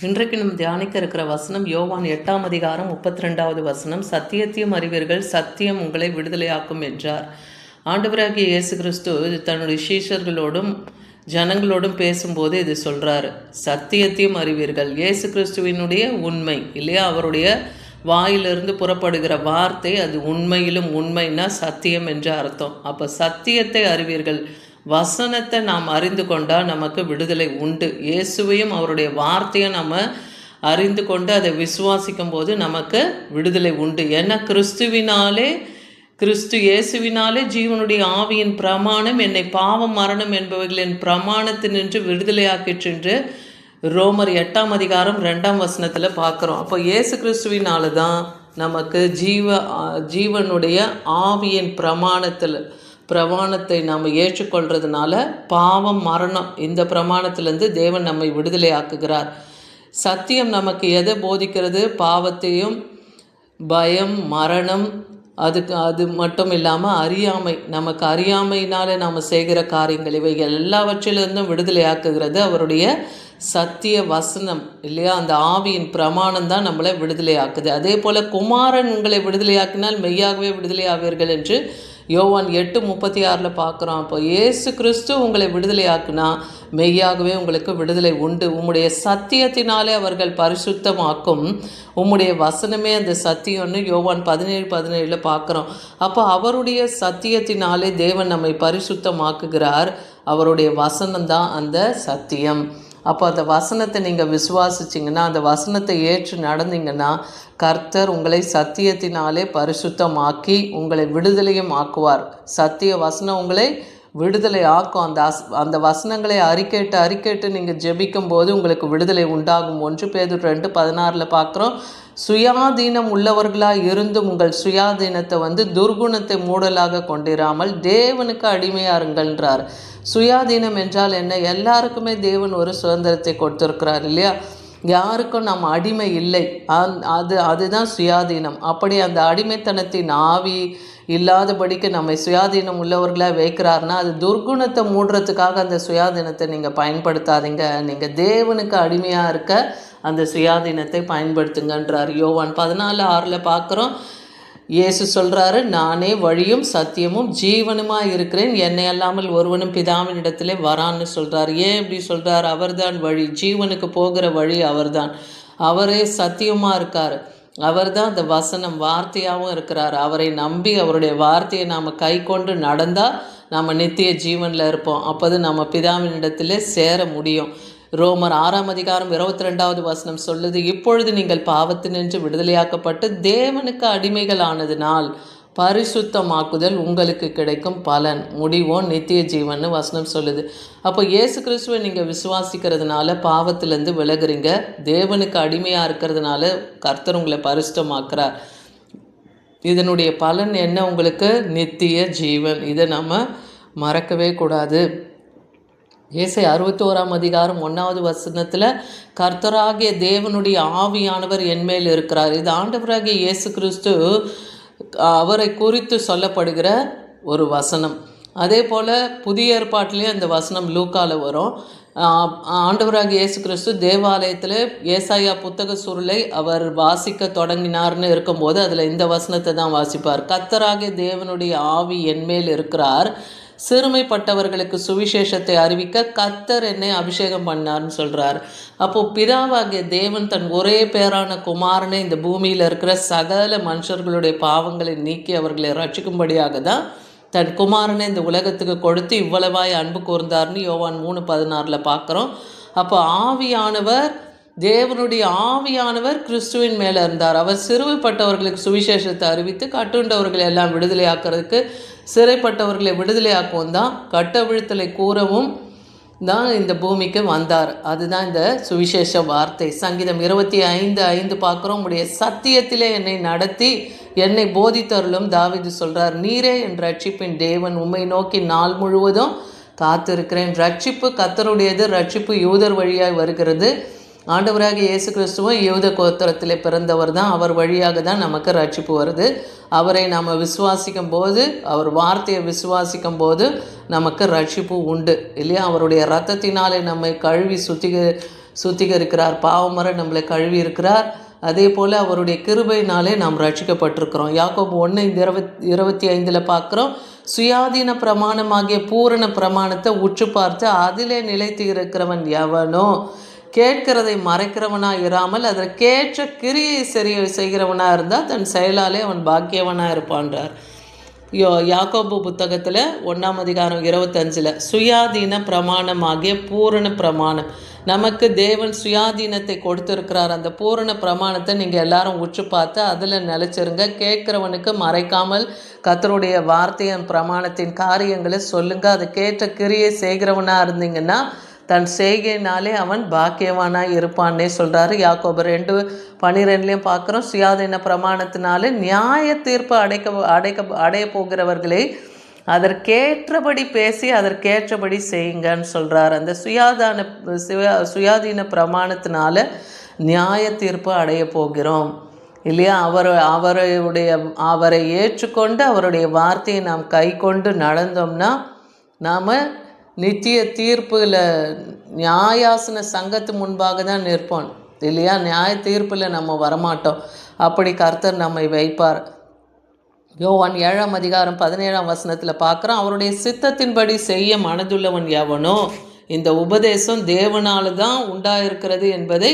இன்றைக்கு நம்ம தியானிக்க இருக்கிற வசனம் யோவான் 8ஆம் அதிகாரம் 32வது வசனம். சத்தியத்தையும் அறிவீர்கள், சத்தியம் உங்களை விடுதலையாக்கும் என்றார். ஆண்டவராகிய இயேசு கிறிஸ்து தன்னுடைய சீஷர்களோடும் ஜனங்களோடும் பேசும்போது இது சொல்கிறாரு. சத்தியத்தையும் அறிவீர்கள். இயேசு கிறிஸ்துவினுடைய உண்மை இல்லையா, அவருடைய வாயிலிருந்து புறப்படுகிற வார்த்தை அது உண்மையிலும் உண்மைன்னா சத்தியம் என்று அர்த்தம். அப்போ சத்தியத்தை அறிவீர்கள், வசனத்தை நாம் அறிந்து கொண்டால் நமக்கு விடுதலை உண்டு. இயேசுவையும் அவருடைய வார்த்தையை நம்ம அறிந்து கொண்டு அதை விசுவாசிக்கும் போது நமக்கு விடுதலை உண்டு. ஏன்னா கிறிஸ்து இயேசுவினாலே ஜீவனுடைய ஆவியின் பிரமாணம் என்னை பாவம் மரணம் என்பவைகளின் பிரமாணத்தினின்று விடுதலையாக்கிற்று என்று ரோமர் 8ஆம் அதிகாரம் 2ஆம் வசனத்தில் பார்க்குறோம். அப்போ இயேசு கிறிஸ்துவினால தான் நமக்கு ஜீவனுடைய ஆவியின் பிரமாணத்தை நாம் ஏற்றுக்கொள்றதுனால பாவம் மரணம் இந்த பிரமாணத்திலேருந்து தேவன் நம்மை விடுதலை ஆக்குகிறார். சத்தியம் நமக்கு எதை போதிக்கிறது? பாவத்தையும் பயம் மரணம், அது மட்டும் இல்லாமல் அறியாமை, நமக்கு அறியாமையினால நாம் செய்கிற காரியங்கள் இவைகள் எல்லாவற்றிலிருந்தும் விடுதலை ஆக்குகிறது அவருடைய சத்திய வசனம் இல்லையா. அந்த ஆவியின் பிரமாணம் தான் நம்மளை விடுதலை ஆக்குது. அதே போல் குமாரன் உங்களை விடுதலையாக்கினால் மெய்யாகவே விடுதலை ஆவீர்கள் என்று யோவான் 8:36 பார்க்குறோம். அப்போ இயேசு கிறிஸ்து உங்களை விடுதலையாக்குனா மெய்யாகவே உங்களுக்கு விடுதலை உண்டு. உம்முடைய சத்தியத்தினாலே அவர்கள் பரிசுத்தமாக்கும், உம்முடைய வசனமே அந்த சத்தியம்னு யோவான் 17:17 பார்க்குறோம். அப்போ அவருடைய சத்தியத்தினாலே தேவன் நம்மை பரிசுத்தமாக்குகிறார். அவருடைய வசனம்தான் அந்த சத்தியம். அப்போ அந்த வசனத்தை நீங்கள் விசுவாசிச்சிங்கன்னா, அந்த வசனத்தை ஏற்று நடந்தீங்கன்னா கர்த்தர் உங்களை சத்தியத்தினாலே பரிசுத்தமாக்கி உங்களை விடுதலையும் ஆக்குவார். சத்திய வசனம் உங்களை விடுதலை ஆக்கும். அந்த வசனங்களை அறிக்கேட்டு நீங்கள் ஜெபிக்கும் போது உங்களுக்கு விடுதலை உண்டாகும். 1 பேதுரு 2:16 பார்க்குறோம். சுயாதீனம் உள்ளவர்களாக இருந்தும் உங்கள் சுயாதீனத்தை துர்குணத்தை மூடலாக கொண்டிராமல் தேவனுக்கு அடிமையாருங்கள்ன்றார். சுயாதீனம் என்றால் என்ன? எல்லாருக்குமே தேவன் ஒரு சுதந்திரத்தை கொடுத்துருக்கிறார் இல்லையா. யாருக்கும் நம்ம அடிமை இல்லை. அதுதான் சுயாதீனம். அப்படி அந்த அடிமைத்தனத்தின் ஆவி இல்லாதபடிக்கு நம்மை சுயாதீனம் உள்ளவர்களாக வைக்கிறாருன்னா அது துர்குணத்தை மூடுறதுக்காக அந்த சுயாதீனத்தை நீங்கள் பயன்படுத்தாதீங்க. நீங்கள் தேவனுக்கு அடிமையாக இருக்க அந்த சுயாதீனத்தை பயன்படுத்துங்கன்றார். யோவான் 14:6 பார்க்குறோம். இயேசு சொல்கிறாரு, நானே வழியும் சத்தியமும் ஜீவனுமாக இருக்கிறேன், என்னை அல்லாமல் ஒருவனும் பிதாவினிடத்திலே வரான்னு சொல்கிறார். ஏன் இப்படி சொல்கிறார்? அவர்தான் வழி, ஜீவனுக்கு போகிற வழி அவர்தான். அவரே சத்தியமாக இருக்கார். அவர் தான் அந்த வசனம் வார்த்தையாகவும் இருக்கிறார். அவரை நம்பி அவருடைய வார்த்தையை நாம் கை கொண்டு நடந்தால் நாம் நித்திய ஜீவனில் இருப்போம். அப்போது நம்ம பிதாவினிடத்திலே சேர முடியும். ரோமர் 6ஆம் அதிகாரம் 22வது வசனம் சொல்லுது, இப்பொழுது நீங்கள் பாவத்தினின்று விடுதலையாக்கப்பட்டு தேவனுக்கு அடிமைகள் ஆனதினால் பரிசுத்தமாக்குதல் உங்களுக்கு கிடைக்கும் பலன் முடிவோ நித்திய ஜீவன்னு வசனம் சொல்லுது. அப்போ இயேசு கிறிஸ்துவை நீங்கள் விசுவாசிக்கிறதுனால பாவத்திலேருந்து விலகுறீங்க. தேவனுக்கு அடிமையாக இருக்கிறதுனால கர்த்தர் உங்களை பரிசுத்தமாக்குறார். இதனுடைய பலன் என்ன? உங்களுக்கு நித்திய ஜீவன். இதை நம்ம மறக்கவே கூடாது. ஏசாயா 61ஆம் அதிகாரம் 1வது வசனத்தில் கர்த்தராகிய தேவனுடைய ஆவியானவர் என்மேல் இருக்கிறார். இது ஆண்டவராகிய இயேசு கிறிஸ்து அவரை குறித்து சொல்லப்படுகிற ஒரு வசனம். அதே போல் புதிய ஏற்பாட்டிலே அந்த வசனம் லூக்காவில் வரும். ஆண்டவராகிய இயேசு கிறிஸ்து தேவாலயத்தில் ஏசாயா புத்தக சுருளை அவர் வாசிக்க தொடங்கினார்னு இருக்கும்போது அதில் இந்த வசனத்தை தான் வாசிப்பார். கர்த்தராகிய தேவனுடைய ஆவி என்மேல் இருக்கிறார், சிறுமைப்பட்டவர்களுக்கு சுவிசேஷத்தை அறிவிக்க கர்த்தர் என்னை அபிஷேகம் பண்ணார்னு சொல்கிறார். அப்போது பிதாவாகிய தேவன் தன் ஒரே பேரான குமாரனை இந்த பூமியில் இருக்கிற சகல மனுஷர்களுடைய பாவங்களை நீக்கி அவர்களை ரட்சிக்கும்படியாக தான் தன் குமாரனை இந்த உலகத்துக்கு கொடுத்து இவ்வளவாய் அன்பு கூர்ந்தார்னு யோவான் 3:16 பார்க்குறோம். அப்போ தேவனுடைய ஆவியானவர் கிறிஸ்துவின் மேலே இருந்தார். அவர் சிறுமைப்பட்டவர்களுக்கு சுவிசேஷத்தை அறிவித்து கட்டுண்டவர்களை எல்லாம் விடுதலையாக்கிறதுக்கு, சிறைப்பட்டவர்களை விடுதலையாக்கவும் தான், கட்டவிழ்த்தலை கூறவும் தான் இந்த பூமிக்கு வந்தார். அதுதான் இந்த சுவிசேஷ வார்த்தை. சங்கீதம் 25:5 பார்க்குறோம். உடைய சத்தியத்திலே என்னை நடத்தி என்னை போதித்தருளும் தாவீது சொல்கிறார். நீரே என் ரட்சிப்பின் தேவன், உம்மை நோக்கி நாள் முழுவதும் காத்திருக்கிறேன். ரட்சிப்பு கர்த்தருடையது, ரட்சிப்பு யூதர் வழியாய் வருகிறது. ஆண்டவராக இயேசு கிறிஸ்துவும் யூத கோத்திரத்தில் பிறந்தவர் தான். அவர் வழியாக தான் நமக்கு ரட்சிப்பு வருது. அவரை நாம் விசுவாசிக்கும் போது, அவர் வார்த்தையை விசுவாசிக்கும் போது நமக்கு ரட்சிப்பு உண்டு இல்லையா. அவருடைய இரத்தத்தினாலே நம்மை கழுவி சுத்திகரிக்கிறார். பாவமர நம்மளை கழுவி இருக்கிறார். அதே போல் அவருடைய கிருபையினாலே நாம் ரட்சிக்கப்பட்டிருக்கிறோம். யாக்கோபு 1:25 பார்க்குறோம். சுயாதீன பிரமாணமாகிய பூரண பிரமாணத்தை உற்று பார்த்து அதிலே நிலைத்து இருக்கிறவன் எவனோ, கேட்கிறதை மறைக்கிறவனாக இராமல் அதற்கேற்ற கிரியை செய்கிறவனாக இருந்தால் தன் செயலாலே அவன் பாக்கியவனாக இருப்பான்றார். யாக்கோபு புத்தகத்தில் 1:25 சுயாதீன பிரமாணமாகிய பூரண பிரமாணம். நமக்கு தேவன் சுயாதீனத்தை கொடுத்துருக்கிறார். அந்த பூரண பிரமாணத்தை நீங்கள் எல்லாரும் உற்று பார்த்து அதில் நிலச்சிருங்க. கேட்குறவனுக்கு மறைக்காமல் கர்த்தருடைய வார்த்தையின் பிரமாணத்தின் காரியங்களை சொல்லுங்கள். அதுக்கேற்ற கிரியை செய்கிறவனாக இருந்தீங்கன்னா தன் செய்கையினாலே அவன் பாக்கியவானாக இருப்பான்னே சொல்கிறாரு. யாக்கோபு 2:12 பார்க்குறோம். சுயாதீன பிரமாணத்தினாலே நியாய தீர்ப்பு அடைய போகிறவர்களை அதற்கேற்றபடி பேசி அதற்கேற்றபடி செய்யுங்கன்னு சொல்கிறார். அந்த சுயாதீன பிரமாணத்தினால நியாய தீர்ப்பு அடைய போகிறோம் இல்லையா? அவரை ஏற்றுக்கொண்டு அவருடைய வார்த்தையை நாம் கை கொண்டு நடந்தோம்னா நாம் நித்திய தீர்ப்பில் நியாயாசன சங்கத்து முன்பாக தான் நிற்போம் இல்லையா? நியாய தீர்ப்பில் நம்ம வரமாட்டோம். அப்படி கர்த்தர் நம்மை வைப்பார். யோவான் 7:17 பார்க்குறோம். அவருடைய சித்தத்தின்படி செய்ய மனதுள்ளவன் எவனோ, இந்த உபதேசம் தேவனால் தான் உண்டாயிருக்கிறது என்பதை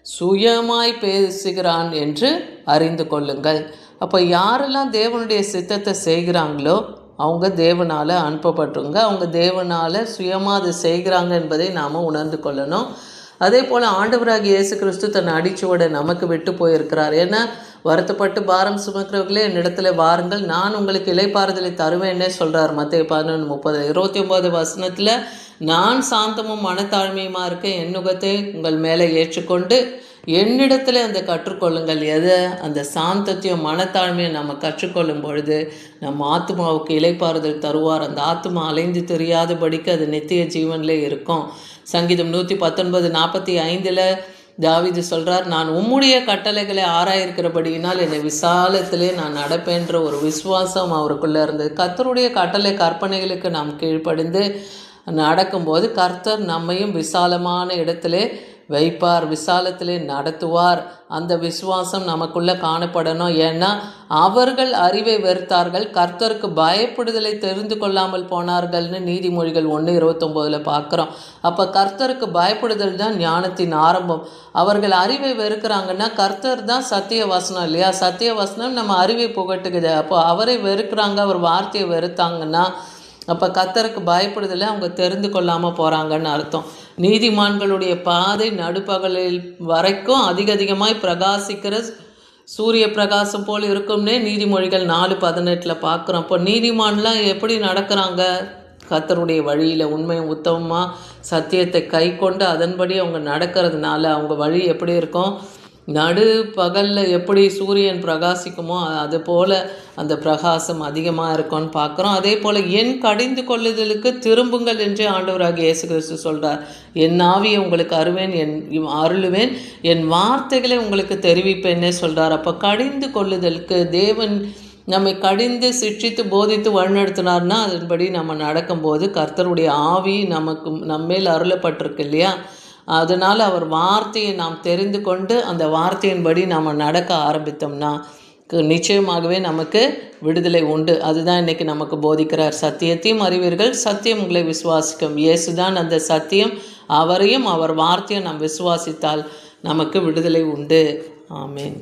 சுயமாய் பேசுகிறான் என்று அறிந்து கொள்ளுங்கள். அப்போ யாரெல்லாம் தேவனுடைய சித்தத்தை செய்கிறாங்களோ அவங்க தேவனால் அனுப்பப்பட்டுருங்க. அவங்க தேவனால் சுயமாக அதை செய்கிறாங்க என்பதை நாம் உணர்ந்து கொள்ளணும். அதே போல் ஆண்டவராகிய இயேசு கிறிஸ்து தன் அடிச்சுவடை நமக்கு விட்டு போயிருக்கிறார். ஏன்னா வருத்தப்பட்டு பாரம் சுமக்கிறவர்களே என்னிடத்துல வாருங்கள், நான் உங்களுக்கு இளைப்பாறுதலை தருவேன்னே சொல்கிறார். மத்தேயு 11:30 29 நான் சாந்தமும் மனத்தாழ்மையுமா இருக்க என் நுகத்தை உங்கள் மேலே ஏற்றுக்கொண்டு என்னிடத்துல அந்த கற்றுக்கொள்ளுங்கள். அந்த சாந்தத்தையும் மனத்தாழ்மையும் நம்ம கற்றுக்கொள்ளும் பொழுது நம்ம ஆத்மாவுக்கு இளைப்பாறுதல் தருவார். அந்த ஆத்மா அலைந்து தெரியாதபடிக்கு அது நித்திய ஜீவனிலே இருக்கும். சங்கீதம் 119:45 தாவீது சொல்கிறார், நான் உம்முடைய கட்டளைகளை ஆராயிருக்கிறபடியினால் என்னை விசாலத்திலே நான் நடப்பேன்ற ஒரு விசுவாசம் அவருக்குள்ளே இருந்தது. கர்த்தருடைய கட்டளை கற்பனைகளுக்கு நாம் கீழ்ப்படிந்து நடக்கும்போது கர்த்தர் நம்மையும் விசாலமான இடத்திலே வைப்பார், விசாலத்திலே நடத்துவார். அந்த விசுவாசம் நமக்குள்ளே காணப்படணும். ஏன்னா அவர்கள் அறிவை வெறுத்தார்கள், கர்த்தருக்கு பயப்படுதலை தெரிந்து கொள்ளாமல் போனார்கள்னு நீதிமொழிகள் 1:29 பார்க்குறோம். அப்போ கர்த்தருக்கு பயப்படுதல் தான் ஞானத்தின் ஆரம்பம். அவர்கள் அறிவை வெறுக்கிறாங்கன்னா கர்த்தர் தான் சத்திய வசனம் இல்லையா? சத்திய வசனம் நம்ம அறிவை புகட்டுக்குது. அப்போ அவரை வெறுக்கிறாங்க, அவர் வார்த்தையை வெறுத்தாங்கன்னா அப்போ கர்த்தருக்கு பயப்படுதலை அவங்க தெரிந்து கொள்ளாமல் போகிறாங்கன்னு அர்த்தம். நீதிமான்களுடைய பாதை நடுப்பகலில் வரைக்கும் அதிகமாய் பிரகாசிக்கிற சூரிய பிரகாசம் போல் இருக்கும்னே நீதிமொழிகள் 4:18 பார்க்குறோம். அப்போ நீதிமான்லாம் எப்படி நடக்கிறாங்க? கர்த்தருடைய வழியில் உண்மையும் உத்தமமாக சத்தியத்தை கை கொண்டு அதன்படி அவங்க நடக்கிறதுனால அவங்க வழி எப்படி இருக்கும்? நடு பகலில் எப்படி சூரியன் பிரகாசிக்குமோ அது போல் அந்த பிரகாசம் அதிகமாக இருக்கும்னு பார்க்குறோம். அதே போல் என் கடிந்து கொள்ளுதலுக்கு திரும்புங்கள் என்று ஆண்டவராகிய இயேசு கிறிஸ்து சொல்கிறார். என் ஆவியை உங்களுக்கு அருளுவேன், என் வார்த்தைகளை உங்களுக்கு தெரிவிப்பேன்னே சொல்கிறார். அப்போ கடிந்து கொள்ளுதலுக்கு தேவன் நம்மை கடிந்து சிட்சித்து போதித்து வழிநடத்தினார்னா அதன்படி நம்ம நடக்கும்போது கர்த்தருடைய ஆவி நம்மேல் அருளப்பட்டிருக்கு இல்லையா? அதனால் அவர் வார்த்தையை நாம் தெரிந்து கொண்டு அந்த வார்த்தையின்படி நாம் நடக்க ஆரம்பித்தோம்னா நிச்சயமாகவே நமக்கு விடுதலை உண்டு. அதுதான் இன்றைக்கி நமக்கு போதிக்கிறார். சத்தியத்தையும் அறிவீர்கள், சத்தியம் உங்களை விசுவாசிக்கும். இயேசுதான் அந்த சத்தியம். அவரையும் அவர் வார்த்தையை நாம் விசுவாசித்தால் நமக்கு விடுதலை உண்டு. ஆமேன்.